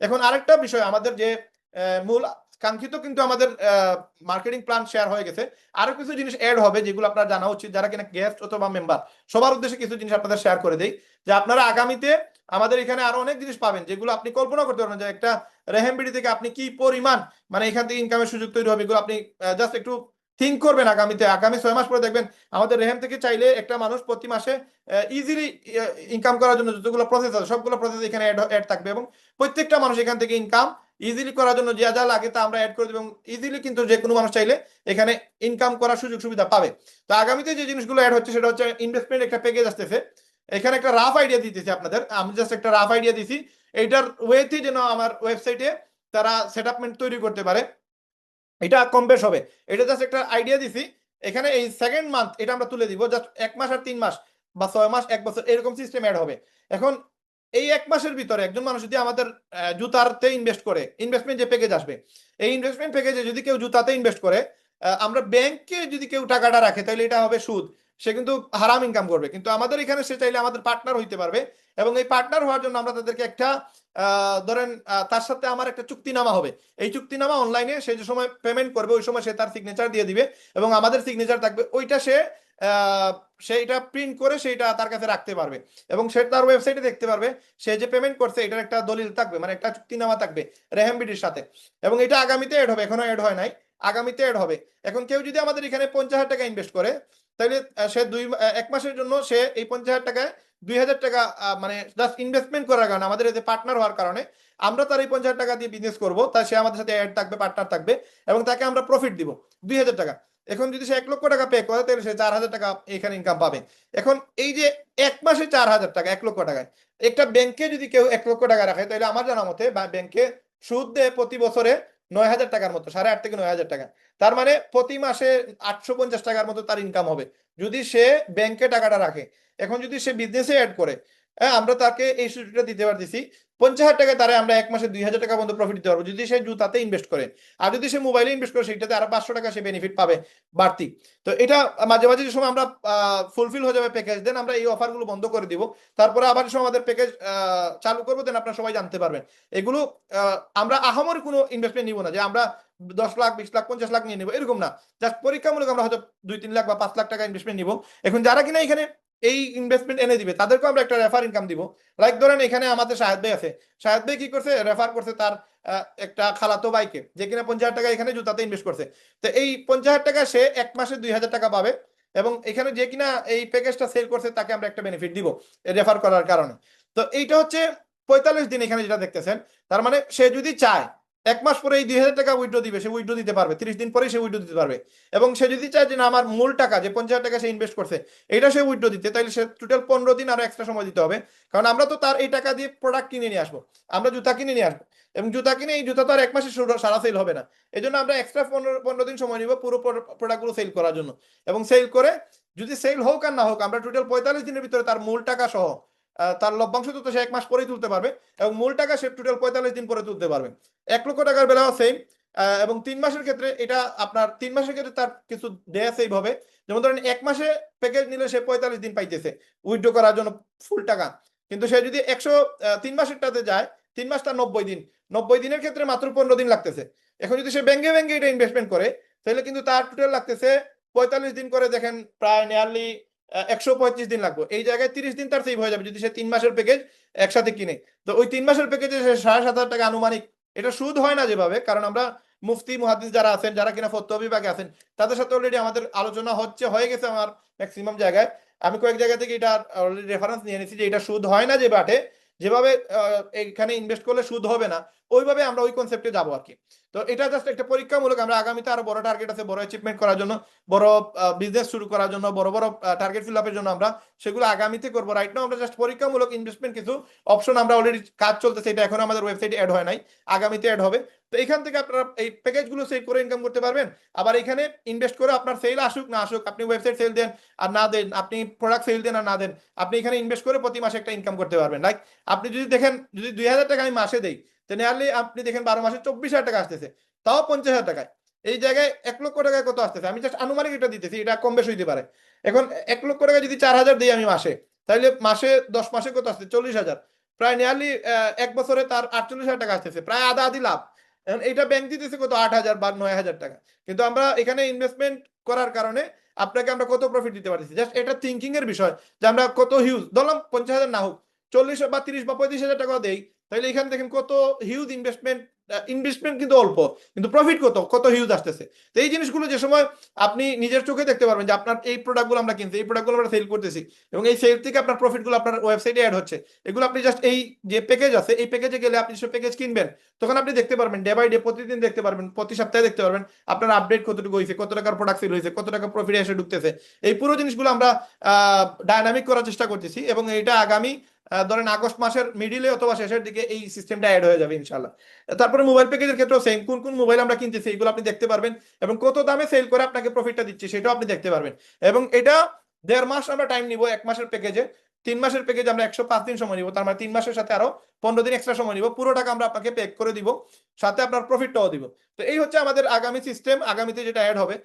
এখন আরেকটা বিষয়, আমাদের যে মূল কাঙ্ক্ষিত কিন্তু আমাদের মার্কেটিং প্ল্যান শেয়ার হয়ে গেছে। আরো কিছু জিনিস অ্যাড হবে যেগুলো আপনার জানা উচিত, যারা কিনা গেস্ট অথবা মেম্বার, সবার উদ্দেশ্যে কিছু জিনিস আপনাদের শেয়ার করে দেই। যে আপনারা আগামীতে আমাদের এখানে আরো অনেক জিনিস পাবেন যেগুলো আপনি কল্পনা করতে পারবেন, যে একটা রেহেমবিডি থেকে আপনি কি পরিমাণ মানে এখান থেকে ইনকামের সুযোগ তৈরি হবে, এগুলো আপনি জাস্ট একটু থিঙ্ক করবেন। আগামীতে আগামী 6 মাস পরে দেখবেন আমাদের রেহেম থেকে চাইলে একটা মানুষ প্রতি মাসে ইজিলি ইনকাম করার জন্য যতগুলো প্রসেস আছে সবগুলো প্রসেস এখানে অ্যাড থাকবে, এবং প্রত্যেকটা মানুষ এখান থেকে ইনকাম ইজিলি করার জন্য যা যা লাগে তা আমরা অ্যাড করে দেবো, এবং ইজিলি কিন্তু যে কোনো মানুষ চাইলে এখানে ইনকাম করার সুযোগ সুবিধা পাবে। তো আগামীতে যে জিনিসগুলো অ্যাড হচ্ছে সেটা হচ্ছে ইনভেস্টমেন্ট একটা প্যাকেজ আসতেছে। এখানে একটা রাফ আইডিয়া দিতেছি আপনাদের, আমি জাস্ট একটা রাফ আইডিয়া দিছি, এইটার ওয়েতে যেন আমার ওয়েবসাইটে তারা সেটআপমেন্ট তৈরি করতে পারে, এটা কম বেশ হবে। এটা জাস্ট একটা আইডিয়া দিছি। এখানে এই সেকেন্ড মান্থ এটা আমরা তুলে দিব, জাস্ট 1 মাস আর 3 মাস বা 6 মাস 1 বছর এরকম সিস্টেম অ্যাড হবে। এখন এই 1 মাসের ভিতরে একজন মানুষ যদি আমাদের জুতাতে ইনভেস্ট করে, ইনভেস্টমেন্ট যে প্যাকেজ আসবে, এই ইনভেস্টমেন্ট প্যাকেজে যদি কেউ জুতাতে ইনভেস্ট করে, আমরা ব্যাংকে যদি কেউ টাকাটা রাখে তাহলে এটা হবে সুদ, সে কিন্তু হারাম ইনকাম করবে। কিন্তু আমাদের এখানে সে চাইলে আমাদের পার্টনার হইতে পারবে, এবং এই পার্টনার হওয়ার জন্য আমরা তাদেরকে একটা ধরেন তার সাথে আমার একটা চুক্তিনামা হবে। এই চুক্তিনামা অনলাইনে সে যে সময় পেমেন্ট করবে ওই সময় সে তার সিগনেচার দিয়ে দিবে, এবং আমাদের সিগনেচার থাকবে ওইটা, সেইটা প্রিন্ট করে সেইটা তার কাছে রাখতে পারবে, এবং সে তার ওয়েবসাইটে দেখতে পারবে সে যে পেমেন্ট করছে এটার একটা দলিল থাকবে, মানে একটা চুক্তিনামা থাকবে রেহেমবিডির সাথে। এবং এটা আগামীতে এড হবে, এখনো এড হয় নাই, আগামীতে এড হবে। এখন কেউ যদি আমাদের এখানে 50,000 টাকা ইনভেস্ট করে, তাহলে সে 1 মাসের জন্য সে এই 50,000 টাকায় 2,000 টাকা মানে জাস্ট ইনভেস্টমেন্ট করার কারণে, আমাদের এতে পার্টনার হওয়ার কারণে আমরা তার এই 50,000 টাকা দিয়ে বিজনেস করবো, তাই সে আমাদের সাথে অ্যাড থাকবে, পার্টনার থাকবে, এবং তাকে আমরা প্রফিট দিব 2,000 টাকা। এখন যদি সে 1 লক্ষ টাকা পে করে তাহলে সে 4,000 টাকা এখানে ইনকাম পাবে। এখন এই যে 1 মাসে 4,000 টাকা 1 লক্ষ টাকায়, একটা ব্যাংকে যদি কেউ 1 লক্ষ টাকা রাখে তাহলে আমার জানা মতে বা ব্যাংকে সুদ দেয় প্রতি বছরে 9,000 টাকার মতো, 8.5 থেকে 9,000 টাকা। তার মানে প্রতি মাসে 850 টাকার মতো তার ইনকাম হবে যদি সে ব্যাংকে টাকাটা রাখে। এখন যদি সে বিজনেসে অ্যাড করে, হ্যাঁ, আমরা তাকে এই সুযোগটা দিতে পারতেছি। 50,000 টাকা তারা আমরা 1 মাসে 2,000 টাকা পর্যন্ত প্রফিট দিতে পারবো যদি সে জুতাতে ইনভেস্ট করে। আর যদি সে মোবাইলে ইনভেস্ট করে সেটাতে আরো 500 টাকা সে বেনিফিট পাবে বাড়তি। তো এটা মাঝে মাঝে যে সময় আমরা ফুলফিল হয়ে যাবে প্যাকেজ, দেন আমরা এই অফারগুলো বন্ধ করে দিব। তারপরে আবার যে সময় আমাদের প্যাকেজ চালু করবো, দেন আপনারা সবাই জানতে পারবেন এগুলো। আমরা আহামরি কোনো ইনভেস্টমেন্ট নিব না যে আমরা 10 লাখ 20 লাখ 50 লাখ নিয়ে নেবো, এরকম না। জাস্ট পরীক্ষামূলক আমরা হয়তো 2-3 লাখ বা 5 লাখ টাকা ইনভেস্টমেন্ট নিব। এখন যারা কিনা এখানে এই ইনভেস্টমেন্ট এনে দিবে তাদেরকেও আমরা একটা রেফার ইনকাম দিব। লাইক ধরেন এখানে আমাদের শাহেদ ভাই আছে, শাহেদ ভাই কি করছে, রেফার করছে তার একটা খালাতো ভাইকে, যে কিনা 50,000 টাকা এখানে জুতাতে ইনভেস্ট করছে। তো এই 50,000 টাকা সে 1 মাসে 2,000 টাকা পাবে, এবং এখানে যে কিনা এই প্যাকেজটা সেল করছে তাকে আমরা একটা বেনিফিট দিব রেফার করার কারণে। তো এইটা হচ্ছে 45 দিন এখানে যেটা দেখতেছেন। তার মানে সে যদি চায় 1 মাস পরে এই 2,000 টাকা উইথড্র দিবে, সে উইথড্র দিতে পারবে, 30 দিন পরে সে উইথড্র দিতে পারবে। এবং সে যদি চায় যে না আমার মূল টাকা যে 50,000 টাকা সে ইনভেস্ট করছে এটা সে উইথড্র দিতে, তাহলে সে টোটাল 15 দিন আরো এক্সট্রা সময় দিতে হবে। কারণ আমরা তো তার এই টাকা দিয়ে প্রোডাক্ট কিনে নিয়ে আসবো, আমরা জুতা কিনে নিয়ে আসবো, এবং জুতা কিনে এই জুতা তো আর 1 মাসে সারা সেল হবে না। এই জন্য আমরা এক্সট্রা 15 দিন সময় নিব পুরো প্রোডাক্টগুলো সেল করার জন্য। এবং সেল করে যদি সেল হোক আর না হোক, আমরা টোটাল 45 দিনের ভিতরে তার মূল টাকা সহ তার লভ্যাংশ তো সে 1 মাস পরেই তুলতে পারবে, এবং মূল টাকা সে টোটাল 45 দিন পরে তুলতে পারবে। 1 লক্ষ টাকার বেলাও সেম। এবং 3 মাসের ক্ষেত্রে এটা আপনার 3 মাসের ক্ষেত্রে তার কিছু দেয়া সেভ হবে। যেমন ধরেন 1 মাসে প্যাকেজ নিলে সে 45 দিন পাইতেছে উইথড্র করার জন্য ফুল টাকা। কিন্তু সে যদি 3 মাসেরটাতে যায়, 3 মাস তার 90 দিন, 90 দিনের ক্ষেত্রে মাত্র 15 দিন লাগতেছে। এখন যদি সে ব্যাংকে ব্যাংকে এটা ইনভেস্টমেন্ট করে তাহলে কিন্তু তার টোটাল লাগতেছে 45 দিন করে, দেখেন প্রায় নিয়ারলি 135 দিন লাগবে। এই জায়গায় 30 দিন তার সেভ হয়ে যাবে যদি সে 3 মাসের প্যাকেজ একসাথে কিনে। তো ওই 3 মাসের প্যাকেজে সে 7,500 টাকা আনুমানিক। এটা সুদ হয় না যেভাবে, কারণ আমরা মুফতি মুহাদ্দিস যারা আছেন, যারা কিনা ফতোয়া বিভাগে আছেন, তাদের সাথে অলরেডি আমাদের আলোচনা হয়ে গেছে আমার ম্যাক্সিমাম জায়গায়। আমি কয়েক জায়গা থেকে এটা অলরেডি রেফারেন্স নিয়ে নিয়েছি যে এটা সুদ হয় না যেভাবে এখানে ইনভেস্ট করলে সুদ হবে না, ওইভাবে আমরা ওই কনসেপ্টে যাবো আর কি। তো এটা জাস্ট একটা পরীক্ষামূলক, আমরা আগামীতে আরো বড় টার্গেট আছে, বড় অ্যাচিভমেন্ট করার জন্য, বড় বিজনেস শুরু করার জন্য, বড় বড় টার্গেট ফিল আপের জন্য আমরা সেগুলো আগামীতে করবো। রাইট নাও আমরা জাস্ট পরীক্ষামূলক ইনভেস্টমেন্ট কিছু অপশন আমরা অলরেডি কাজ চলতেছে, এটা এখন আমাদের ওয়েবসাইটে অ্যাড হয় নাই, আগামীতে অ্যাড হবে। তো এখান থেকে আপনারা এই প্যাকেজগুলো সেল করে ইনকাম করতে পারবেন। আবার এখানে ইনভেস্ট করে আপনার সেল আসুক না আসুক, আপনি ওয়েবসাইট সেল দেন আর না দেন, আপনি প্রোডাক্ট সেল দেন আর না দেন, আপনি এখানে ইনভেস্ট করে প্রতি মাসে একটা ইনকাম করতে পারবেন। লাইক আপনি যদি দেখেন যদি 2,000 টাকা আমি মাসে দেই, তো নিয়ারলি আপনি দেখেন 12 মাসে 24,000 টাকা আসতেছে, তাও 50,000 টাকায়। এই জায়গায় 1 লক্ষ টাকায় কত আসতেছে, আমি জাস্ট আনুমানিক এটা দিতেছি, এটা কম বেশি হইতে পারে। এখন 1 লক্ষ টাকা যদি 4,000 দিই আমি মাসে, তাহলে মাসে 10 মাসে কত আসছে 40,000। প্রায় নিয়ারলি 1 বছরে তার 48,000 টাকা আসতেছে, প্রায় আধা আধি লাভ। এখন এটা ব্যাংক দিতেছে কত, 8,000 বা 9,000 টাকা। কিন্তু আমরা এখানে ইনভেস্টমেন্ট করার কারণে আপনাকে আমরা কত প্রফিট দিতে পারতেছি, জাস্ট এটা থিঙ্কিং এর বিষয় যে আমরা কত হিউজ, ধরলাম 50,000 না হোক, 40 বা 30 বা 35,000 টাকা দেই, তাহলে এখানে দেখেন কত হিউজ ইনভেস্টমেন্ট। ইনভেস্টমেন্ট কিন্তু অল্প, কিন্তু প্রফিট কত কত হিউজ আসতেছে। তো এই জিনিসগুলো যে সময় আপনি নিজের চোখে দেখতে পারবেন যে আপনার এই প্রোডাক্টগুলো আমরা কিনছি, এই প্রোডাক্টগুলো আমরা সেল করতেছি, এবং এই সেল থেকে আপনার প্রফিটগুলো আপনার ওয়েবসাইটে অ্যাড হচ্ছে, এগুলো আপনি জাস্ট এই যে প্যাকেজ আছে এই প্যাকেজে গেলে আপনি সব প্যাকেজ কিনবেন, তখন আপনি দেখতে পারবেন ডে বাই ডে, প্রতিদিন দেখতে পারবেন, প্রতি সপ্তাহে দেখতে পারবেন আপনার আপডেট কতটুকু হয়েছে, কত টাকার প্রোডাক্ট সেল হয়েছে, কত টাকা প্রফিট এসে ঢুকতেছে। এই পুরো জিনিসগুলো আমরা ডায়নামিক করার চেষ্টা করতেছি, এবং এটা আগামী ধরেন আগস্ট মাসের মিডিলে অথবা শেষের দিকে এই সিস্টেমটা অ্যাড হয়ে যাবে ইনশাল্লাহ। তারপরে মোবাইল প্যাকেজের ক্ষেত্রেও সেম, কোন কোন মোবাইল আমরা কিনতেছি এগুলো আপনি দেখতে পারবেন, এবং কত দামে সেল করে আপনাকে প্রফিটটা দিচ্ছে সেটাও আপনি দেখতে পারবেন। এবং এটা 1.5 মাস আমরা টাইম নিব 1 মাসের প্যাকেজে, 3 মাসের প্যাকেজ আমরা 105 দিন সময় নিব, তার মানে 3 মাসের সাথে আরো 15 দিন এক্সট্রা সময় নিব, পুরো টাকা আমরা আপনাকে পে করে দিব, সাথে আপনার প্রফিটটাও দিব। তো এই হচ্ছে আমাদের আগামী সিস্টেম, আগামীতে যেটা অ্যাড হবে।